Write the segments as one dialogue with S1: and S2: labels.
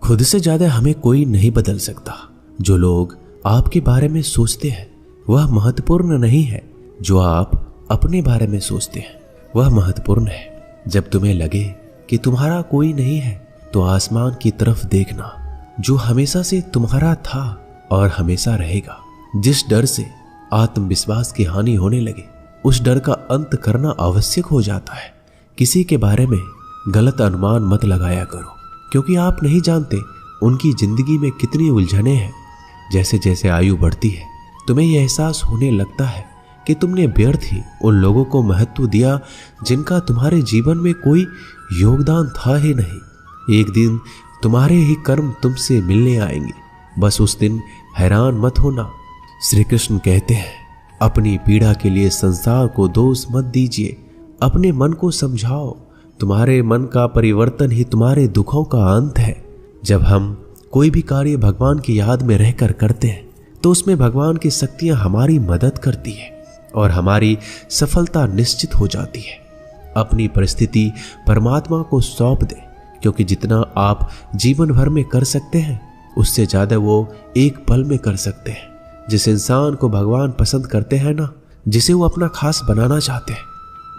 S1: खुद से ज्यादा हमें कोई नहीं बदल सकता। जो लोग आपके बारे में सोचते हैं वह महत्वपूर्ण नहीं है, जो आप अपने बारे में सोचते हैं वह महत्वपूर्ण है। जब तुम्हें लगे कि तुम्हारा कोई नहीं है तो आसमान की तरफ देखना, जो हमेशा से तुम्हारा था और हमेशा रहेगा। जिस डर से आत्मविश्वास की हानि होने लगे उस डर का अंत करना आवश्यक हो जाता है। किसी के बारे में गलत अनुमान मत लगाया करो, क्योंकि आप नहीं जानते उनकी जिंदगी में कितनी उलझनें हैं। जैसे जैसे आयु बढ़ती है तुम्हें यह एहसास होने लगता है कि तुमने व्यर्थ ही उन लोगों को महत्व दिया जिनका तुम्हारे जीवन में कोई योगदान था ही नहीं। एक दिन तुम्हारे ही कर्म तुमसे मिलने आएंगे, बस उस दिन हैरान मत होना। श्री कृष्ण कहते हैं, अपनी पीड़ा के लिए संसार को दोष मत दीजिए, अपने मन को समझाओ। तुम्हारे मन का परिवर्तन ही तुम्हारे दुखों का अंत है। जब हम कोई भी कार्य भगवान की याद में रहकर करते हैं तो उसमें भगवान की शक्तियां हमारी मदद करती है और हमारी सफलता निश्चित हो जाती है। अपनी परिस्थिति परमात्मा को सौंप दें, क्योंकि जितना आप जीवन भर में कर सकते हैं उससे ज्यादा वो एक पल में कर सकते हैं। जिस इंसान को भगवान पसंद करते हैं ना, जिसे वो अपना खास बनाना चाहते हैं,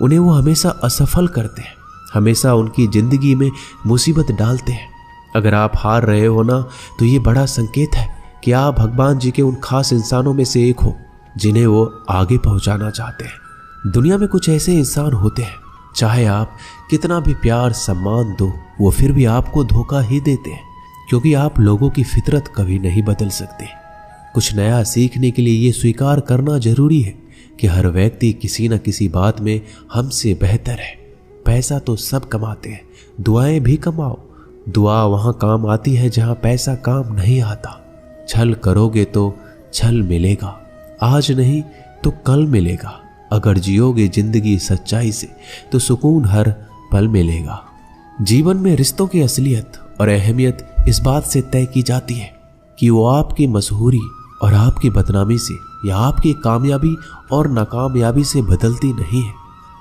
S1: उन्हें वो हमेशा असफल करते हैं, हमेशा उनकी जिंदगी में मुसीबत डालते हैं। अगर आप हार रहे हो ना, तो ये बड़ा संकेत है कि आप भगवान जी के उन खास इंसानों में से एक हो जिन्हें वो आगे पहुंचाना चाहते हैं। दुनिया में कुछ ऐसे इंसान होते हैं, चाहे आप कितना भी प्यार सम्मान दो, वो फिर भी आपको धोखा ही देते हैं, क्योंकि आप लोगों की फितरत कभी नहीं बदल सकते। कुछ नया सीखने के लिए ये स्वीकार करना जरूरी है कि हर व्यक्ति किसी न किसी बात में हमसे बेहतर है। पैसा तो सब कमाते हैं, दुआएं भी कमाओ। दुआ वहां काम आती है जहां पैसा काम नहीं आता। छल करोगे तो छल मिलेगा, आज नहीं तो कल मिलेगा। अगर जियोगे जिंदगी सच्चाई से तो सुकून हर पल मिलेगा। जीवन में रिश्तों की असलियत और अहमियत इस बात से तय की जाती है कि वो आपकी मशहूरी और आपकी बदनामी से या आपकी कामयाबी और नाकामयाबी से बदलती नहीं है।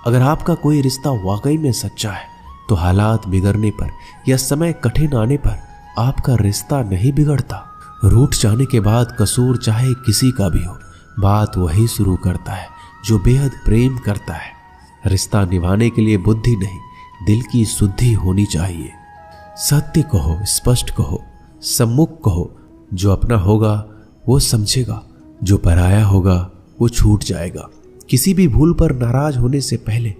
S1: अगर आपका कोई रिश्ता वाकई में सच्चा है तो हालात बिगड़ने पर या समय कठिन आने पर आपका रिश्ता नहीं बिगड़ता। रूठ जाने के बाद कसूर चाहे किसी का भी हो, बात वही शुरू करता है जो बेहद प्रेम करता है। रिश्ता निभाने के लिए बुद्धि नहीं, दिल की शुद्धि होनी चाहिए। सत्य कहो, स्पष्ट कहो, सम्मुख कहो। जो अपना होगा वो समझेगा, जो पराया होगा वो छूट जाएगा। किसी भी भूल पर नाराज होने से पहले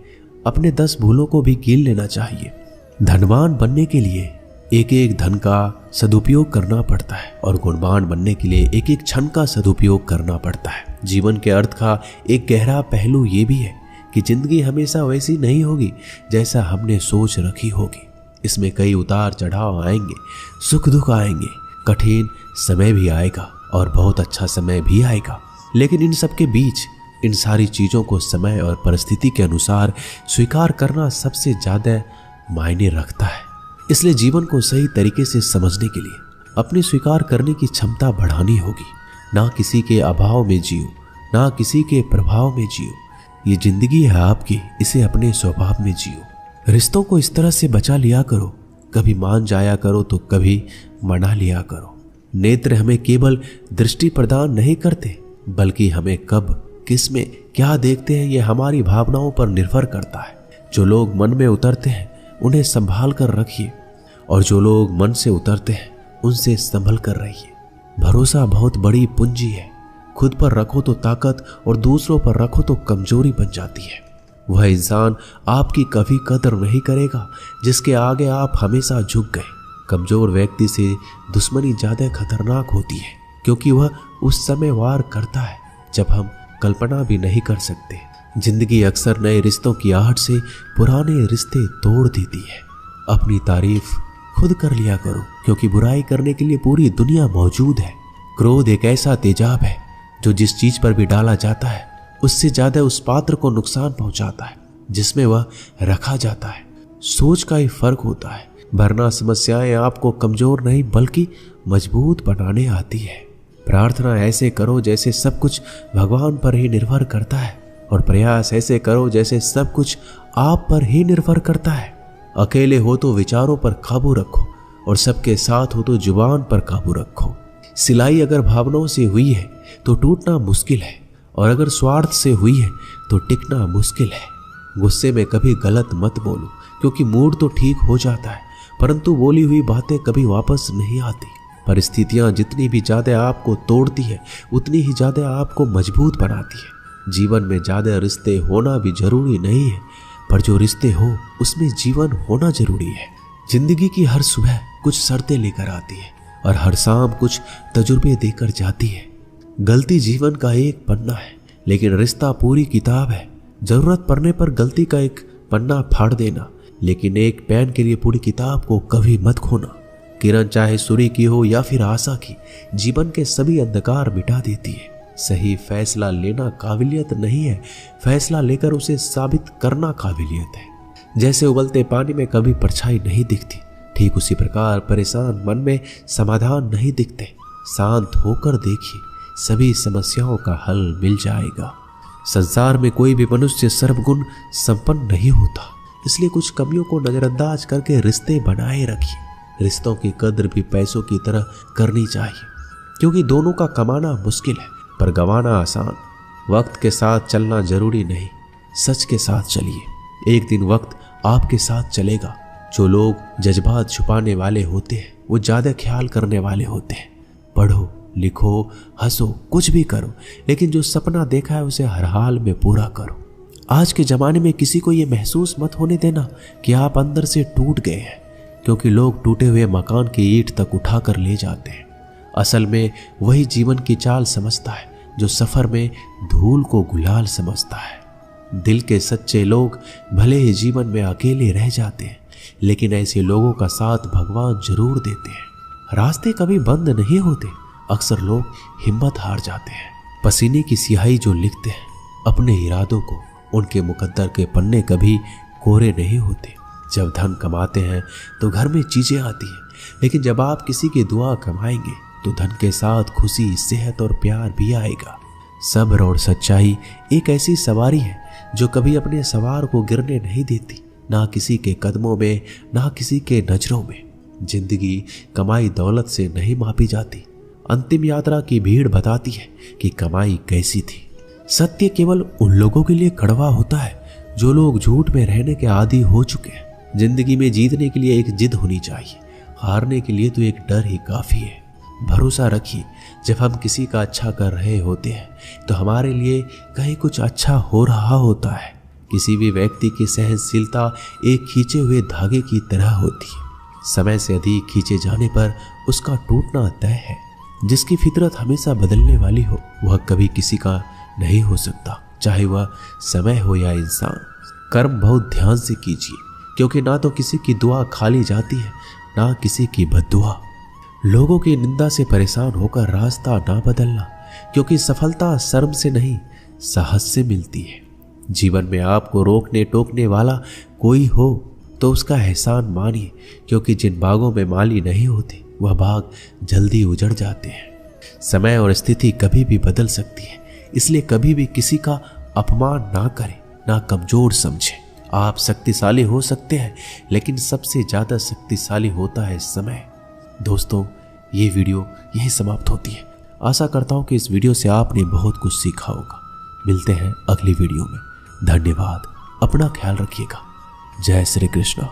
S1: अपने 10 भूलों को भी गिन लेना चाहिए। धनवान बनने के लिए एक एक धन का सदुपयोग करना पड़ता है और गुणवान बनने के लिए एक एक क्षण का सदुपयोग करना पड़ता है। जीवन के अर्थ का एक गहरा पहलू ये भी है कि जिंदगी हमेशा वैसी नहीं होगी जैसा हमने सोच रखी होगी। इसमें कई उतार चढ़ाव आएंगे, सुख दुख आएंगे, कठिन समय भी आएगा और बहुत अच्छा समय भी आएगा। लेकिन इन सब के बीच इन सारी चीजों को समय और परिस्थिति के अनुसार स्वीकार करना सबसे ज्यादा मायने रखता है। इसलिए जीवन को सही तरीके से समझने के लिए अपने स्वीकार करने की क्षमता बढ़ानी होगी। ना किसी के अभाव में जियो, ना किसी के प्रभाव में जियो। ये जिंदगी है आपकी, इसे अपने स्वभाव में जियो। रिश्तों को इस तरह से बचा लिया करो, कभी मान जाया करो तो कभी मना लिया करो। नेत्र हमें केवल दृष्टि प्रदान नहीं करते, बल्कि हमें कब किस में क्या देखते हैं ये हमारी भावनाओं पर निर्भर करता है। जो लोग मन में उतरते हैं उन्हें संभाल कर रखिए और जो लोग मन से उतरते हैं उनसे संभल कर रहिए। भरोसा बहुत बड़ी पूंजी है। खुद पर रखो तो ताकत और दूसरों पर रखो तो कमजोरी बन जाती है। वह इंसान आपकी कभी कदर नहीं करेगा जिसके आगे आप हमेशा झुक गए। कमजोर व्यक्ति से दुश्मनी ज्यादा खतरनाक होती है, क्योंकि वह उस समय वार करता है जब हम कल्पना भी नहीं कर सकते। जिंदगी अक्सर नए रिश्तों की आहट से पुराने रिश्ते तोड़ देती है। अपनी तारीफ खुद कर लिया करो, क्योंकि बुराई करने के लिए पूरी दुनिया मौजूद है। क्रोध एक ऐसा तेजाब है जो जिस चीज पर भी डाला जाता है उससे ज्यादा उस पात्र को नुकसान पहुंचाता है जिसमें वह रखा जाता है। सोच का ही फर्क होता है, वरना समस्याएं आपको कमजोर नहीं बल्कि मजबूत बनाने आती है। प्रार्थना ऐसे करो जैसे सब कुछ भगवान पर ही निर्भर करता है, और प्रयास ऐसे करो जैसे सब कुछ आप पर ही निर्भर करता है। अकेले हो तो विचारों पर काबू रखो और सबके साथ हो तो जुबान पर काबू रखो। सिलाई अगर भावनाओं से हुई है तो टूटना मुश्किल है, और अगर स्वार्थ से हुई है तो टिकना मुश्किल है। गुस्से में कभी गलत मत बोलो, क्योंकि मूड तो ठीक हो जाता है, परंतु बोली हुई बातें कभी वापस नहीं आती। परिस्थितियां जितनी भी ज्यादा आपको तोड़ती है, उतनी ही ज्यादा आपको मजबूत बनाती है। जीवन में ज्यादा रिश्ते होना भी जरूरी नहीं है, पर जो रिश्ते हो उसमें जीवन होना जरूरी है। जिंदगी की हर सुबह कुछ शर्तें लेकर आती है और हर शाम कुछ तजुर्बे देकर जाती है। गलती जीवन का एक पन्ना है, लेकिन रिश्ता पूरी किताब है। जरूरत पड़ने पर गलती का एक पन्ना फाड़ देना, लेकिन एक पेन के लिए पूरी किताब को कभी मत खोना। किरण चाहे सूर्य की हो या फिर आशा की, जीवन के सभी अंधकार मिटा देती है। सही फैसला लेना काबिलियत नहीं है, फैसला लेकर उसे साबित करना काबिलियत है। जैसे उबलते पानी में कभी परछाई नहीं दिखती, ठीक उसी प्रकार परेशान मन में समाधान नहीं दिखते। शांत होकर देखिए, सभी समस्याओं का हल मिल जाएगा। संसार में कोई भी मनुष्य सर्वगुण संपन्न नहीं होता, इसलिए कुछ कमियों को नजरअंदाज करके रिश्ते बनाए रखिए। रिश्तों की कद्र भी पैसों की तरह करनी चाहिए, क्योंकि दोनों का कमाना मुश्किल है पर गंवाना आसान। वक्त के साथ चलना जरूरी नहीं, सच के साथ चलिए। एक दिन वक्त आपके साथ चलेगा। जो लोग जज्बात छुपाने वाले होते हैं वो ज्यादा ख्याल करने वाले होते हैं। पढ़ो, लिखो, हंसो, कुछ भी करो, लेकिन जो सपना देखा है उसे हर हाल में पूरा करो। आज के जमाने में किसी को ये महसूस मत होने देना कि आप अंदर से टूट गए हैं, क्योंकि लोग टूटे हुए मकान की ईंट तक उठा कर ले जाते हैं। असल में वही जीवन की चाल समझता है जो सफर में धूल को गुलाल समझता है। दिल के सच्चे लोग भले ही जीवन में अकेले रह जाते हैं, लेकिन ऐसे लोगों का साथ भगवान जरूर देते हैं। रास्ते कभी बंद नहीं होते, अक्सर लोग हिम्मत हार जाते हैं। पसीने की स्याही जो लिखते हैं अपने इरादों को, उनके मुकद्दर के पन्ने कभी कोरे नहीं होते। जब धन कमाते हैं तो घर में चीजें आती हैं, लेकिन जब आप किसी की दुआ कमाएंगे तो धन के साथ खुशी, सेहत और प्यार भी आएगा। सब्र और सच्चाई एक ऐसी सवारी है जो कभी अपने सवार को गिरने नहीं देती, ना किसी के कदमों में, ना किसी के नजरों में। जिंदगी कमाई दौलत से नहीं मापी जाती। अंतिम यात्रा की भीड़ बताती है कि कमाई कैसी थी। सत्य केवल उन लोगों के लिए कड़वा होता है जो लोग झूठ में रहने के आदी हो चुके हैं। जिंदगी में जीतने के लिए एक जिद होनी चाहिए, हारने के लिए तो एक डर ही काफी है। भरोसा रखिए, जब हम किसी का अच्छा कर रहे होते हैं तो हमारे लिए कहीं कुछ अच्छा हो रहा होता है। किसी भी व्यक्ति की सहनशीलता एक खींचे हुए धागे की तरह होती है। समय से अधिक खींचे जाने पर उसका टूटना तय है। जिसकी फितरत हमेशा बदलने वाली हो वह कभी किसी का नहीं हो सकता, चाहे वह समय हो या इंसान। कर्म बहुत ध्यान से कीजिए, क्योंकि ना तो किसी की दुआ खाली जाती है, ना किसी की बद्दुआ। लोगों की निंदा से परेशान होकर रास्ता ना बदलना, क्योंकि सफलता शर्म से नहीं साहस से मिलती है। जीवन में आपको रोकने टोकने वाला कोई हो तो उसका एहसान मानिए, क्योंकि जिन बागों में माली नहीं होते वह बाग जल्दी उजड़ जाते हैं। समय और स्थिति कभी भी बदल सकती है, इसलिए कभी भी किसी का अपमान ना करें, ना कमजोर समझें। आप शक्तिशाली हो सकते हैं, लेकिन सबसे ज्यादा शक्तिशाली होता है समय। दोस्तों, ये वीडियो यही समाप्त होती है। आशा करता हूँ कि इस वीडियो से आपने बहुत कुछ सीखा होगा। मिलते हैं अगली वीडियो में। धन्यवाद। अपना ख्याल रखिएगा। जय श्री कृष्ण।